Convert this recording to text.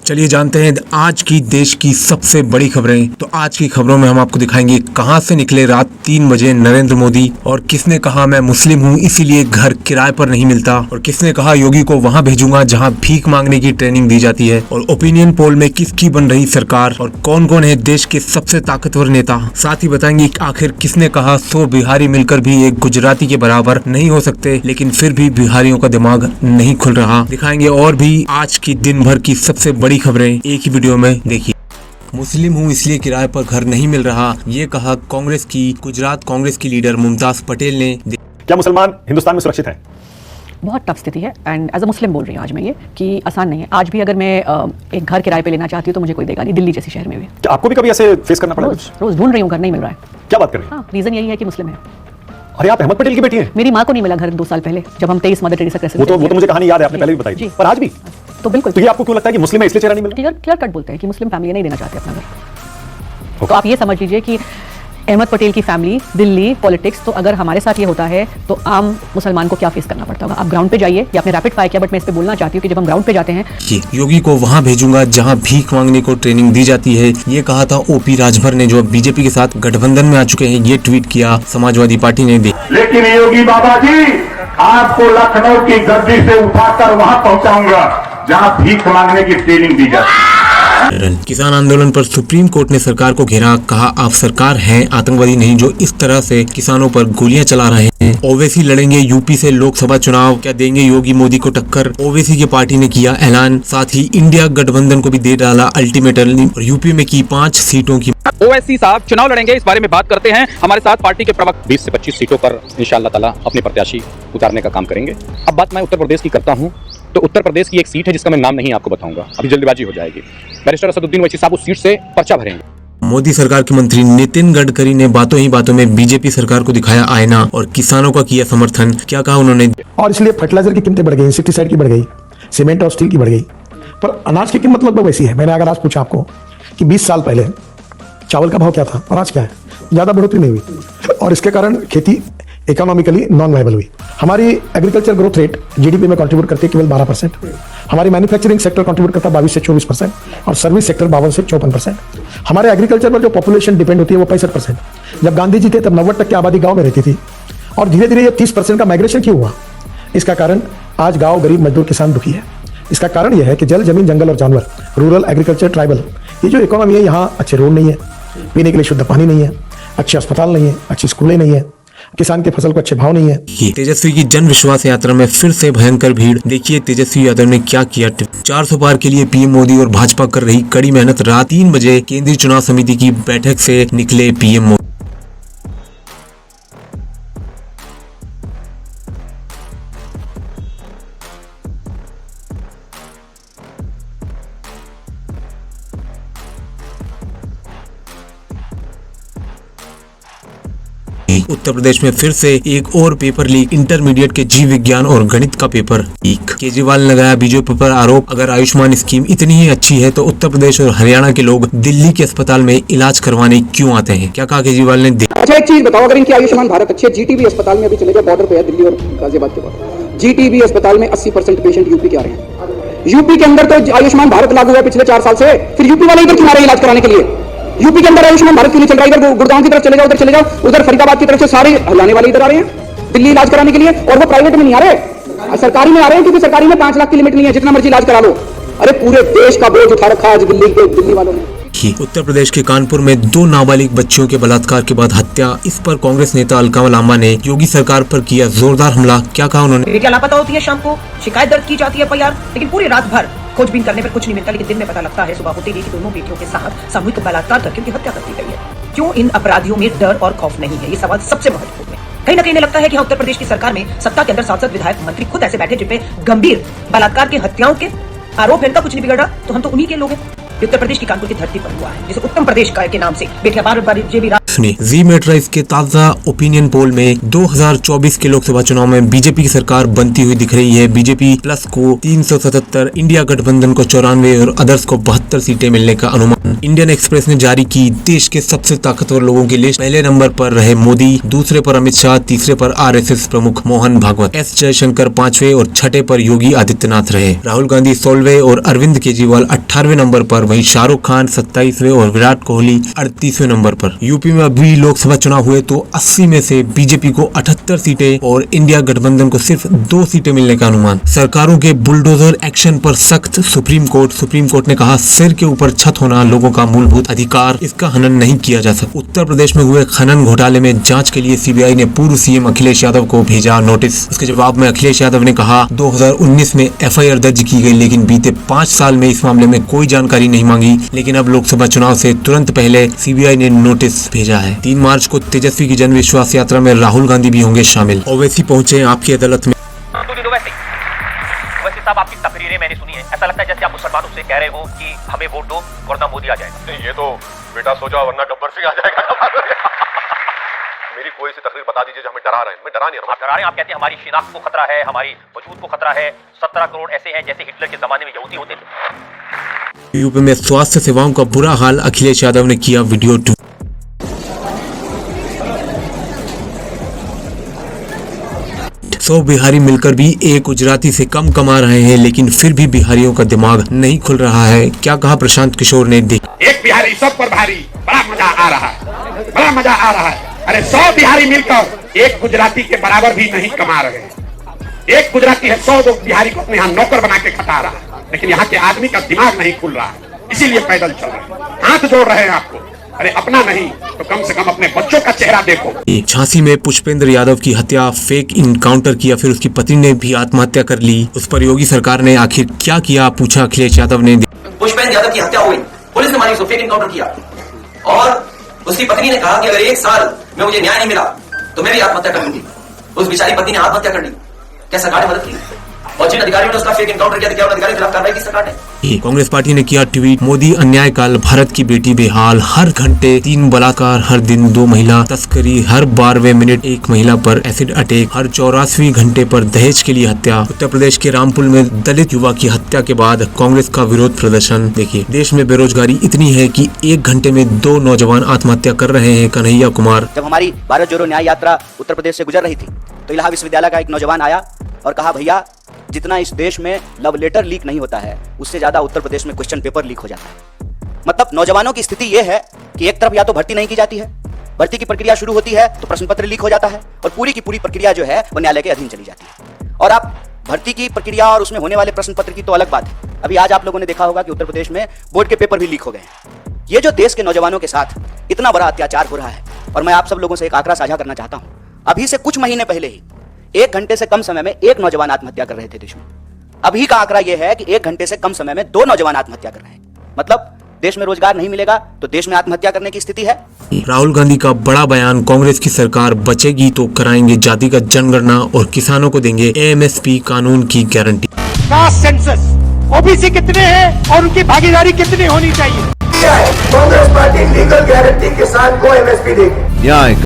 चलिए जानते हैं आज की देश की सबसे बड़ी खबरें। तो आज की खबरों में हम आपको दिखाएंगे कहां से निकले रात 3 बजे नरेंद्र मोदी, और किसने कहा मैं मुस्लिम हूं इसीलिए घर किराए पर नहीं मिलता, और किसने कहा योगी को वहां भेजूंगा जहां भीख मांगने की ट्रेनिंग दी जाती है, और ओपिनियन पोल में किसकी बन रही सरकार, और कौन कौन है देश के सबसे ताकतवर नेता। साथ ही बताएंगे आखिर किसने कहा 100 बिहारी मिलकर भी एक गुजराती के बराबर नहीं हो सकते, लेकिन फिर भी बिहारियों का दिमाग नहीं खुल रहा। दिखाएंगे और भी आज की दिन भर की सबसे बड़ी खबरें एक ही वीडियो में देखिए। मुस्लिम हूं इसलिए किराए पर घर नहीं मिल रहा, ये कहा कांग्रेस की गुजरात कांग्रेस की लीडर मुमताज पटेल ने। क्या मुसलमान हिंदुस्तान में सुरक्षित हैं? बहुत टफ स्थिति है एंड एज अ मुस्लिम बोल रही हूँ आज मैं ये कि आसान नहीं है। आज भी अगर मैं एक घर किराए पे लेना चाहती हूँ तो मुझे कोई देगा नहीं, दिल्ली जैसी शहर में भी। क्या आपको भी कभी ऐसे फेस करना पड़ा? रोज ढूंढ रही हूँ, घर नहीं मिल रहा है। क्या बात कर रही हैं? हाँ, रीजन यही है कि मुस्लिम है। अरे आप अहमद पटेल की बेटी हैं? मेरी माँ को नहीं मिला घर 2 साल पहले जब हम 23 मदर टेरेसा क्राइसिस। वो तो मुझे कहानी याद है, आपने पहले भी बताई थी। पर आज भी तो बिल्कुल। तो ये आपको क्यों लगता है कि मुस्लिम है इसलिए चेहरा नहीं मिल रहा? क्लियर कट बोलते हैं कि मुस्लिम फैमिली नहीं देना चाहते अपना घर। तो आप ये समझ लीजिए कि अहमद पटेल की फैमिली, दिल्ली, पॉलिटिक्स, तो अगर हमारे साथ ये होता है तो आम मुसलमान को क्या फेस करना पड़ता होगा। आप ग्राउंड पे जाइए, या आपने रैपिड फायर किया, बट मैं इस पे बोलना चाहती हूँ कि जब हम ग्राउंड पे जाते हैं, योगी को वहां भेजूंगा जहां भीख मांगने को ट्रेनिंग दी जाती है, ये कहा था ओपी राजभर ने, जो बीजेपी के साथ गठबंधन में आ चुके हैं। ये ट्वीट किया समाजवादी पार्टी ने। लेकिन योगी बाबा जी, आपको लखनऊ की गद्दी से उठाकर वहां पहुंचाऊंगा जहां भीख मांगने की ट्रेनिंग दी जाती है। किसान आंदोलन पर सुप्रीम कोर्ट ने सरकार को घेरा, कहा आप सरकार हैं, आतंकवादी नहीं जो इस तरह से किसानों पर गोलियां चला रहे हैं। ओवैसी लड़ेंगे यूपी से लोकसभा चुनाव, क्या देंगे योगी मोदी को टक्कर, ओवैसी की पार्टी ने किया ऐलान। साथ ही इंडिया गठबंधन को भी दे डाला अल्टीमेटम, और यूपी में की 5 सीटों की। ओवैसी साहब चुनाव लड़ेंगे, इस बारे में बात करते हैं हमारे साथ पार्टी के प्रवक्ता। 20 से 25 सीटों पर इंशाअल्लाह ताला अपने प्रत्याशी उतारने का काम करेंगे। अब बात मैं उत्तर प्रदेश की करता हूं, तो उत्तर प्रदेश की एक सीट है जिसका मैं नाम नहीं आपको बताऊंगा, अभी जल्दबाजी हो जाएगी। बैरिस्टर असदुद्दीन ओवैसी साहब उस सीट से पर्चा भरेंगे। मोदी सरकार के मंत्री नितिन गडकरी ने बातों ही बातों में बीजेपी सरकार को दिखाया आईना, और किसानों का किया समर्थन। क्या कहा उन्होंने? और इसलिए फर्टिलाइजर की कीमतें बढ़ गई, इंसेक्टिसाइड की बढ़ गई, सीमेंट और स्टील की बढ़ गई, पर अनाज की कीमत लगभग वैसी है। मैंने अगर आज पूछा आपको कि 20 साल पहले चावल का भाव क्या था और आज क्या है, ज्यादा बढ़ोतरी नहीं हुई, और इसके कारण खेती इकोनॉमिकली नॉन वायबल हुई। हमारी एग्रीकल्चर ग्रोथ रेट जीडीपी में कंट्रीब्यूट करती है केवल 12%। हमारी मैन्युफैक्चरिंग सेक्टर कंट्रीब्यूट करता है 22 से 24%, और सर्विस सेक्टर 52 से 54%। हमारे एग्रीकल्चर पर जो पॉपुलेशन डिपेंड होती है वो 65%। जब गांधी जी थे तब 90% की आबादी गांव में रहती थी, और धीरे धीरे ये 30% का माइग्रेशन क्यों हुआ? इसका कारण आज गाँव, गरीब, मजदूर, किसान दुखी है। इसका कारण यह है कि जल, जमीन, जंगल और जानवर, रूरल, एग्रीकल्चर, ट्राइबल, ये जो इकोनॉमी है, यहाँ अच्छे रोड नहीं है, पीने के लिए शुद्ध पानी नहीं है, अच्छे अस्पताल नहीं है, अच्छी स्कूलें नहीं है, किसान की फसल को अच्छे भाव नहीं है। तेजस्वी की जन विश्वास यात्रा में फिर से भयंकर भीड़। देखिए तेजस्वी यादव ने क्या किया। 400 पार के लिए पीएम मोदी और भाजपा कर रही कड़ी मेहनत। रात 3 बजे केंद्रीय चुनाव समिति की बैठक से निकले पीएम मोदी। उत्तर प्रदेश में फिर से एक और पेपर लीक, इंटरमीडिएट के जीव विज्ञान और गणित का पेपर लीक। केजरीवाल ने लगाया बीजेपी पर आरोप, अगर आयुष्मान स्कीम इतनी ही अच्छी है तो उत्तर प्रदेश और हरियाणा के लोग दिल्ली के अस्पताल में इलाज करवाने क्यों आते हैं। क्या कहा केजरीवाल ने? अच्छा एक चीज बताओ, अगर इनकी आयुष्मान भारत अच्छी है, जीटीबी अस्पताल में अभी चले जाओ, बॉर्डर पे है दिल्ली और गाजियाबाद के बॉर्डर, जीटीबी अस्पताल में 80% पेशेंट यूपी के आ रहे हैं। यूपी के अंदर तो आयुष्मान भारत लागू हुआ पिछले 4 साल से, फिर यूपी वाले इधर क्यों आ रहे हैं इलाज कराने के लिए? यूपी के अंदर आयुष्मान भारत क्यों नहीं चल रहा? इधर गुड़गांव की तरफ चले जाओ, उधर फरीदाबाद की तरफ से सारे हरियाणे वाले इधर आ रहे हैं दिल्ली इलाज कराने के लिए, और वो प्राइवेट में नहीं आ रहे, सरकारी में आ रहे हैं, क्योंकि सरकारी में 5 लाख की लिमिट नहीं है, जितना मर्जी इलाज करा लो। अरे पूरे देश का बोझ उठा रखा है आज दिल्ली वालों ने। उत्तर प्रदेश के कानपुर में 2 नाबालिग बच्चियों के बलात्कार के बाद हत्या। इस पर कांग्रेस नेता अलका लांबा ने योगी सरकार पर किया जोरदार हमला। क्या कहा उन्होंने? बेटियां लापता होती है, शाम को शिकायत दर्ज की जाती है एफआईआर, लेकिन पूरी रात भर खोजबीन करने पर कुछ नहीं मिलता, लेकिन दिन में पता लगता है सुबह होते ही कि दोनों बेटियों के साथ सामूहिक बलात्कार करके उनकी हत्या कर दी गई है। क्यों इन अपराधियों में डर और खौफ नहीं है? ये सवाल सबसे महत्वपूर्ण है। कहीं ना कहीं लगता है कि उत्तर प्रदेश की सरकार में सत्ता के अंदर सांसद, विधायक, मंत्री खुद ऐसे बैठे जिनपे गंभीर बलात्कार के हत्याओं के आरोप है, इनका कुछ नहीं बिगड़ रहा, तो हम तो उन्हीं के लोग हैं। उत्तर प्रदेश की कानपुर की धरती पर हुआ है, जिसे उत्तम प्रदेश के नाम से बेटियां बार-बार सुनिए, जी मेट्रा इसके ताजा ओपिनियन पोल में 2024 के लोकसभा चुनाव में बीजेपी की सरकार बनती हुई दिख रही है। बीजेपी प्लस को 377, इंडिया गठबंधन को 94 और अदर्स को 72 सीटें मिलने का अनुमान। इंडियन एक्सप्रेस ने जारी की देश के सबसे ताकतवर लोगों की लिस्ट। पहले नंबर पर रहे मोदी, दूसरे पर अमित शाह, तीसरे पर आरएसएस प्रमुख मोहन भागवत, एस जयशंकर 5वें और 6ठे पर योगी आदित्यनाथ रहे। राहुल गांधी 16वें और अरविंद केजरीवाल 18वें नंबर पर, वहीं शाहरुख खान 27वें और विराट कोहली 38वें नंबर पर। यूपी में अभी लोकसभा चुनाव हुए तो 80 में से बीजेपी को 78 सीटें और इंडिया गठबंधन को सिर्फ 2 सीटें मिलने का अनुमान। सरकारों के बुलडोजर एक्शन पर सख्त सुप्रीम कोर्ट ने कहा सिर के ऊपर छत होना लोगों का मूलभूत अधिकार, इसका हनन नहीं किया जा सकता। उत्तर प्रदेश में हुए खनन घोटाले में जांच के लिए सीबीआई ने पूर्व सीएम अखिलेश यादव को भेजा नोटिस। उसके जवाब में अखिलेश यादव ने कहा 2019 में एफआईआर दर्ज की गई, लेकिन बीते 5 साल में इस मामले में कोई जानकारी नहीं मांगी। लेकिन अब लोकसभा चुनाव से तुरंत पहले सीबीआई ने नोटिस भेजा है। 3 मार्च को तेजस्वी की जन विश्वास यात्रा में राहुल गांधी भी होंगे शामिल। ओवैसी पहुंचे आपकी अदालत में। साहब, आपकी तकरीरें मैंने सुनी है, ऐसा लगता है जैसे आप मुसलमानों से कह रहे हो कि हमें वोट दो वरना मोदी आ जाएगा। नहीं, ये तो बेटा सोचा वरना गब्बर सिंह आ जाएगा। मेरी कोई सी तकरीर बता दीजिए जो हमें डरा रहे हैं। मैं डरा नहीं रहा। आप डरा रहे हैं, आप कहते हैं हमारी शिनाख्त को खतरा है, हमारी वजूद को खतरा है। 17 करोड़ ऐसे हैं जैसे हिटलर के जमाने में यहूदी होते थे। यूपी में स्वास्थ्य सेवाओं का बुरा हाल, अखिलेश यादव ने किया वीडियो ट्वीट। 100 बिहारी मिलकर भी एक गुजराती से कम कमा रहे हैं, लेकिन फिर भी बिहारियों का दिमाग नहीं खुल रहा है। क्या कहा प्रशांत किशोर ने, देख। एक बिहारी सब पर भारी, बड़ा मजा आ रहा है, बड़ा मजा आ रहा है। अरे 100 बिहारी मिलकर एक गुजराती के बराबर भी नहीं कमा रहे हैं। एक गुजराती है 100 बिहारी को अपने यहाँ नौकर बना के खटा रहा है, लेकिन यहाँ के आदमी का दिमाग नहीं खुल रहा है, इसीलिए पैदल चल रहे हैं, हाथ जोड़ रहे हैं आपको। अरे अपना नहीं तो कम से कम अपने बच्चों का चेहरा देखो। झांसी में पुष्पेंद्र यादव की हत्या, फेक इनकाउंटर किया, फिर उसकी पत्नी ने भी आत्महत्या कर ली। उस पर योगी सरकार ने आखिर क्या किया, पूछा अखिलेश यादव ने। पुष्पेंद्र यादव की हत्या हुई, पुलिस ने मानी उसको फेक इनकाउंटर किया और उसकी पत्नी ने कहा कि अगर 1 साल में मुझे न्याय नहीं मिला तो मैं भी आत्महत्या कर लूंगी। उस बेचारी पत्नी ने आत्महत्या कर ली। क्या सरकार ने मदद की? और जिन अधिकारियों ने उसका फेक इनकाउंटर किया, क्या उन अधिकारियों के खिलाफ कार्रवाई की सरकार ने? कांग्रेस पार्टी ने किया ट्वीट, मोदी अन्यायकाल, भारत की बेटी बेहाल, हर घंटे 3 बलात्कार, हर दिन 2 महिला तस्करी, हर 12वें मिनट 1 महिला पर एसिड अटैक, हर 84वें घंटे पर दहेज के लिए हत्या। उत्तर प्रदेश के रामपुर में दलित युवा की हत्या के बाद कांग्रेस का विरोध प्रदर्शन। देखिए, देश में बेरोजगारी इतनी है कि 1 घंटे में 2 नौजवान आत्महत्या कर रहे हैं। कन्हैया कुमार। जब हमारी भारत जोड़ो न्याय यात्रा उत्तर प्रदेश से गुजर रही थी तो इलाहाबाद विश्वविद्यालय का एक नौजवान आया और कहा, भैया जितना इस देश में लव लेटर लीक नहीं होता है, उससे ज्यादा उत्तर प्रदेश में क्वेश्चन पेपर लीक हो जाता है। मतलब नौजवानों की स्थिति यह है कि एक तरफ या तो भर्ती नहीं की जाती है, भर्ती की प्रक्रिया शुरू होती है तो प्रश्न पत्र लीक हो जाता है और पूरी की पूरी प्रक्रिया जो है वो न्यायालय के अधीन चली जाती है। और आप भर्ती की प्रक्रिया और उसमें होने वाले प्रश्न पत्र की तो अलग बात है। अभी आज आप लोगों ने देखा होगा कि उत्तर प्रदेश में बोर्ड के पेपर भी लीक हो गए हैं। ये जो देश के नौजवानों के साथ इतना बड़ा अत्याचार हो रहा है, और मैं आप सब लोगों से एक आंकड़ा साझा करना चाहता हूं। अभी से कुछ महीने पहले ही 1 घंटे से कम समय में 1 नौजवान आत्महत्या कर रहे थे देश में। अभी का आंकड़ा यह है कि 1 घंटे से कम समय में 2 नौजवान आत्महत्या कर रहे हैं। मतलब देश में रोजगार नहीं मिलेगा तो देश में आत्महत्या करने की स्थिति है। राहुल गांधी का बड़ा बयान, कांग्रेस की सरकार बचेगी तो कराएंगे जातिगत जनगणना और किसानों को देंगे एमएसपी कानून की गारंटी। कास्ट सेंसस, ओबीसी कितने हैं और उनकी भागीदारी कितनी होनी चाहिए? कांग्रेस पार्टी लीगल गारंटी किसान को एमएसपी देगी।